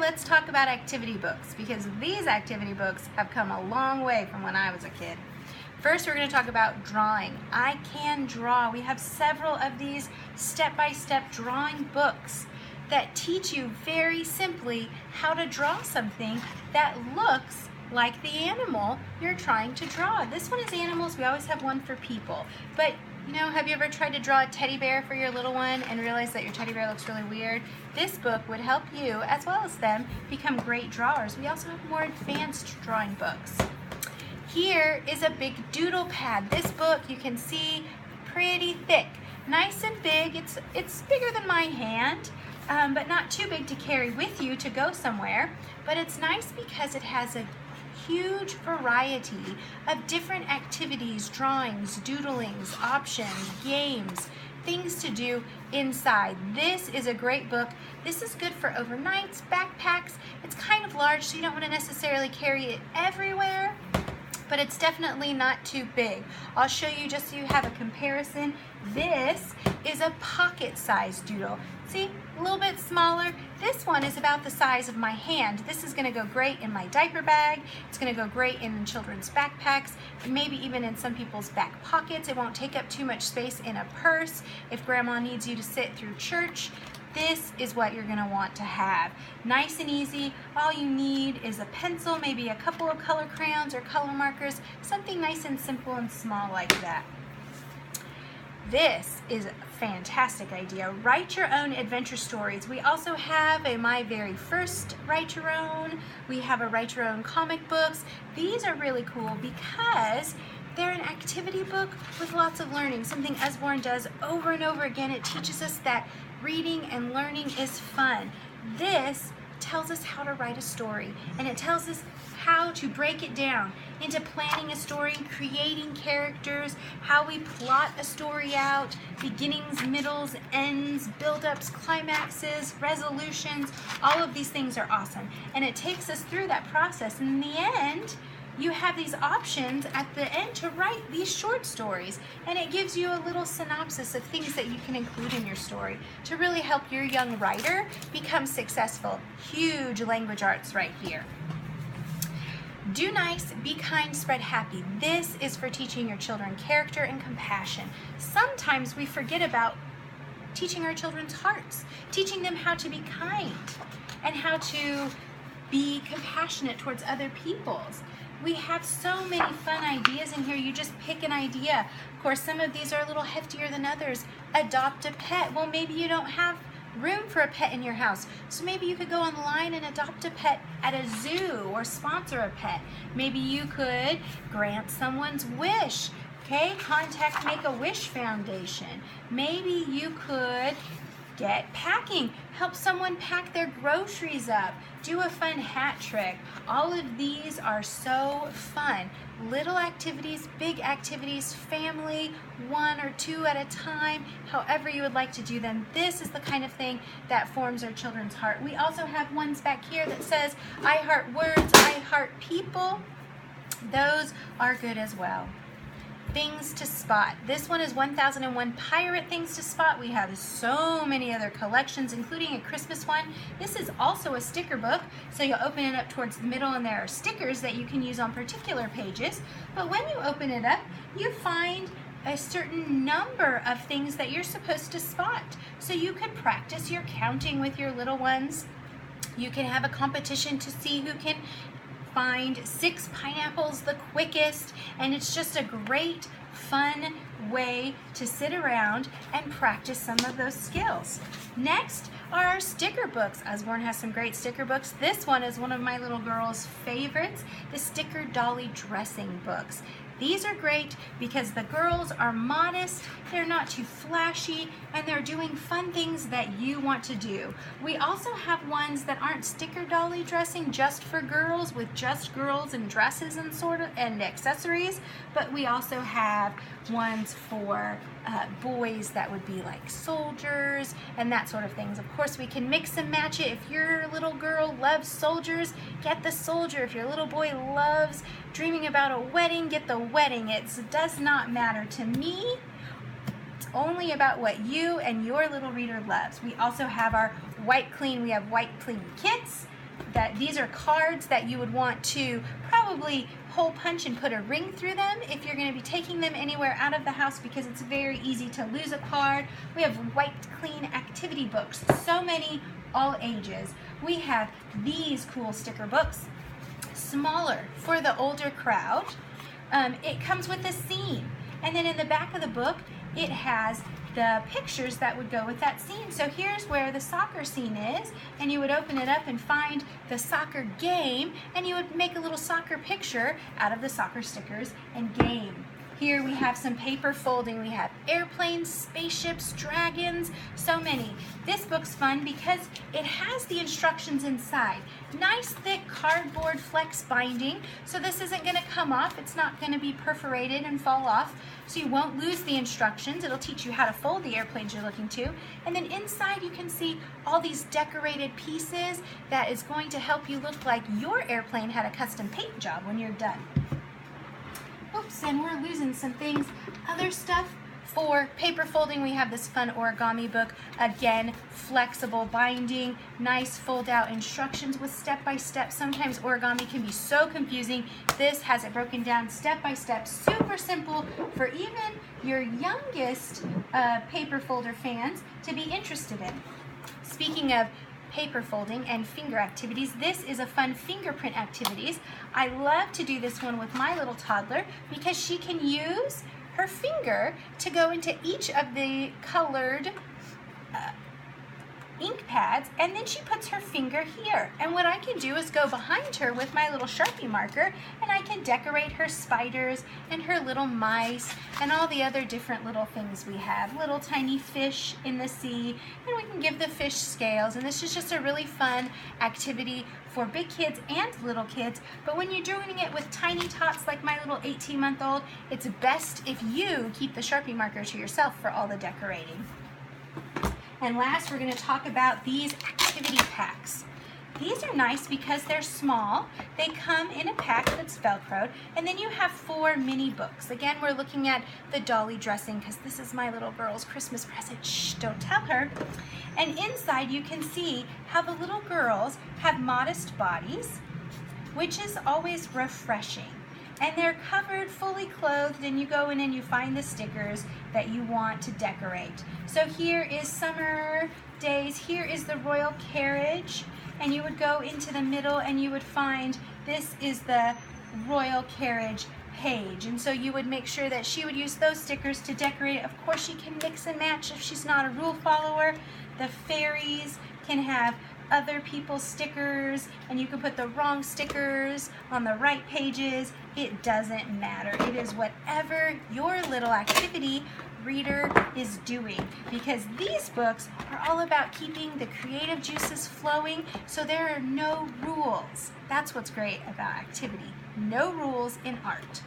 let's talk about activity books, because these activity books have come a long way from when I was a kid. First, we're going to talk about drawing. I Can Draw. We have several of these step-by-step drawing books that teach you very simply how to draw something that looks like the animal you're trying to draw. This one is animals. We always have one for people. But you know, have you ever tried to draw a teddy bear for your little one and realize that your teddy bear looks really weird? This book would help you, as well as them, become great drawers. We also have more advanced drawing books. Here is a big doodle pad. This book, you can see, pretty thick. Nice and big. It's bigger than my hand, but not too big to carry with you to go somewhere. But it's nice because it has a huge variety of different activities, drawings, doodlings, options, games, things to do inside. This is a great book. This is good for overnights, backpacks. It's kind of large, so you don't want to necessarily carry it everywhere, but it's definitely not too big. I'll show you just so you have a comparison. This is a pocket-sized doodle. See, a little bit smaller. This one is about the size of my hand. This is going to go great in my diaper bag. It's going to go great in children's backpacks, maybe even in some people's back pockets. It won't take up too much space in a purse. If grandma needs you to sit through church, this is what you're going to want to have. Nice and easy. All you need is a pencil, maybe a couple of color crayons or color markers, something nice and simple and small like that. This is a fantastic idea. Write your own adventure stories. We also have a My Very First Write Your Own. We have a Write Your Own comic books. These are really cool because they're an activity book with lots of learning, something Usborne does over and over again. It teaches us that reading and learning is fun. This tells us how to write a story, and it tells us how to break it down into planning a story, creating characters, how we plot a story out, beginnings, middles, ends, build-ups, climaxes, resolutions. All of these things are awesome, and it takes us through that process. And in the end, you have these options at the end to write these short stories, and it gives you a little synopsis of things that you can include in your story to really help your young writer become successful. Huge language arts right here. Do Nice, Be Kind, Spread Happy. This is for teaching your children character and compassion. Sometimes we forget about teaching our children's hearts, teaching them how to be kind and how to be compassionate towards other people's. We have so many fun ideas in here. You just pick an idea. Of course, some of these are a little heftier than others. Adopt a pet. Well, maybe you don't have room for a pet in your house, so maybe you could go online and adopt a pet at a zoo or sponsor a pet. Maybe you could grant someone's wish. Okay, contact Make-A-Wish Foundation. Maybe you could get packing, help someone pack their groceries up, do a fun hat trick. All of these are so fun. Little activities, big activities, family, 1 or 2 at a time, however you would like to do them. This is the kind of thing that forms our children's heart. We also have ones back here that says, I heart words, I heart people. Those are good as well. Things to Spot. This one is 1001 Pirate Things to Spot. We have so many other collections, including a Christmas one. This is also a sticker book, so you'll open it up towards the middle and there are stickers that you can use on particular pages. But when you open it up, you find a certain number of things that you're supposed to spot. So you could practice your counting with your little ones. You can have a competition to see who can find 6 pineapples the quickest, and it's just a great fun way to sit around and practice some of those skills. Next are our sticker books. Usborne has some great sticker books. This one is one of my little girl's favorites, the Sticker Dolly Dressing books. These are great because the girls are modest, they're not too flashy, and they're doing fun things that you want to do. We also have ones that aren't sticker dolly dressing just for girls, with just girls and dresses and and accessories, but we also have ones for boys that would be like soldiers and that sort of things. Of course, we can mix and match it. If your little girl loves soldiers, get the soldier. If your little boy loves dreaming about a wedding, get the wedding. It does not matter to me. It's only about what you and your little reader loves. We also have our Wipe Clean. We have Wipe Clean kits. that these are cards that you would want to probably hole punch and put a ring through them if you're going to be taking them anywhere out of the house, because it's very easy to lose a card. We have wiped clean activity books, so many, all ages. We have these cool sticker books, smaller for the older crowd. It comes with a scene, and then in the back of the book it has the pictures that would go with that scene. So here's where the soccer scene is, and you would open it up and find the soccer game, and you would make a little soccer picture out of the soccer stickers and game. Here we have some paper folding. We have airplanes, spaceships, dragons, so many. This book's fun because it has the instructions inside. Nice thick cardboard flex binding, so this isn't going to come off. It's not going to be perforated and fall off, so you won't lose the instructions. It'll teach you how to fold the airplanes you're looking to. And then inside you can see all these decorated pieces that is going to help you look like your airplane had a custom paint job when you're done. Oops, and we're losing some things. Other stuff for paper folding, we have this fun origami book. Again, flexible binding, nice fold out instructions with step-by-step. Sometimes origami can be so confusing. This has it broken down step-by-step, super simple for even your youngest paper folder fans to be interested in. Speaking of paper folding and finger activities, this is a fun fingerprint activities. I love to do this one with my little toddler because she can use her finger to go into each of the colored ink pads, and then she puts her finger here. And what I can do is go behind her with my little Sharpie marker, and I can decorate her spiders and her little mice and all the other different little things we have. Little tiny fish in the sea, and we can give the fish scales. And this is just a really fun activity for big kids and little kids. But when you're doing it with tiny tots like my little 18-month-old, it's best if you keep the Sharpie marker to yourself for all the decorating. And last, we're going to talk about these activity packs. These are nice because they're small. They come in a pack that's Velcroed, and then you have 4 mini books. Again, we're looking at the dolly dressing because this is my little girl's Christmas present. Shh, don't tell her. And inside you can see how the little girls have modest bodies, which is always refreshing. And they're covered, fully clothed, and you go in and you find the stickers that you want to decorate. So here is summer days, here is the royal carriage, and you would go into the middle and you would find this is the royal carriage page. And so you would make sure that she would use those stickers to decorate. Of course, she can mix and match if she's not a rule follower. The fairies can have other people's stickers, and you can put the wrong stickers on the right pages. It doesn't matter. It is whatever your little activity reader is doing, because these books are all about keeping the creative juices flowing, so there are no rules. That's what's great about activity. No rules in art.